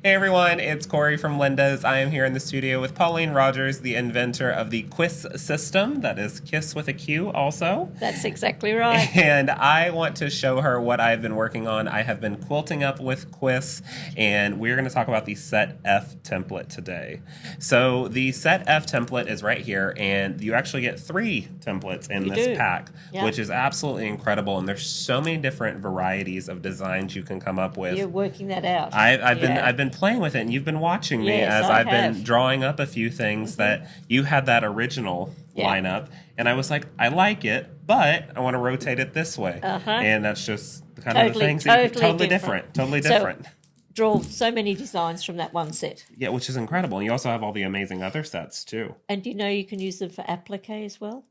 Hey everyone, it's Corey from Linda's. I am here in the studio with Pauline Rogers, the inventor of the QISS system. That is KISS with a Q also. That's exactly right. And I want to show her what I've been working on. I have been quilting up with QISS, and we're going to talk about the Set F template today. So the Set F template is right here, and you actually get 3 templates in this pack, which is absolutely incredible. And there's so many different varieties of designs you can come up with. You're working that out. I've been playing with it, and you've been watching me as I've been drawing up a few things that you had that original lineup, and I was like, I like it, but I want to rotate it this way, and that's just kind of the things. Totally different. So, draw so many designs from that one set. Yeah, which is incredible. And you also have all the amazing other sets too. And you know you can use them for applique as well.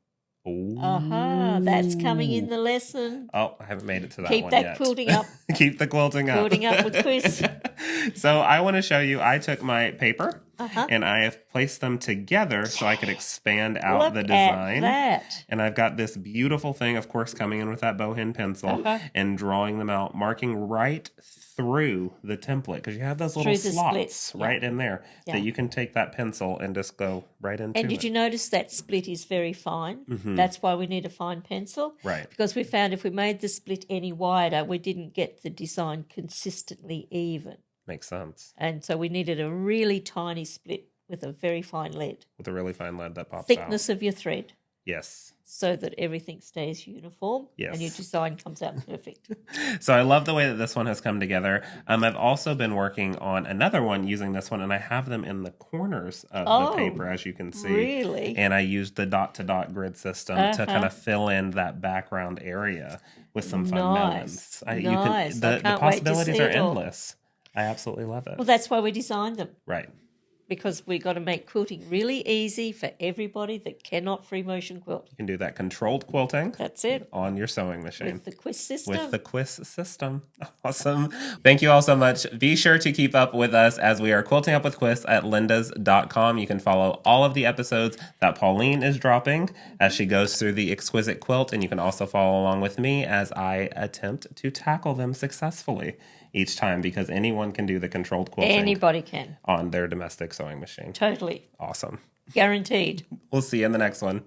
Oh, that's coming in the lesson. Oh, I haven't made it to that one yet. Keep that quilting up. Keep the quilting up. Quilting up with QISS. So I want to show you, I took my paper and I have placed them together so I could expand out the design. At that. And I've got this beautiful thing, of course, coming in with that bowhen pencil and drawing them out, marking right through the template, because you have those little slots right in there that you can take that pencil and just go right into it. And did you notice that split is very fine? That's why we need a fine pencil. Right. Because we found if we made the split any wider, we didn't get the design consistently even. Makes sense. And so we needed a really tiny split with a very fine lead. With a really fine lead that pops out. Thickness of your thread. Yes. So that everything stays uniform and your design comes out perfect. So I love the way that this one has come together. I've also been working on another one using this one, and I have them in the corners of the paper, as you can see. Really? And I used the dot-to-dot grid system to kind of fill in that background area with some fun melons. The possibilities are endless. I absolutely love it. Well, that's why we designed them. Right. Because we got to make quilting really easy for everybody that cannot free motion quilt. You can do that controlled quilting. That's it. On your sewing machine. With the QISS system. With the QISS system. Awesome. Thank you all so much. Be sure to keep up with us as we are quilting up with QISS at lindas.com. You can follow all of the episodes that Pauline is dropping as she goes through the exquisite quilt, and you can also follow along with me as I attempt to tackle them successfully each time, because anyone can do the controlled quilting. Anybody can. On their domestic sewing machine. Totally. Awesome. Guaranteed. We'll see you in the next one.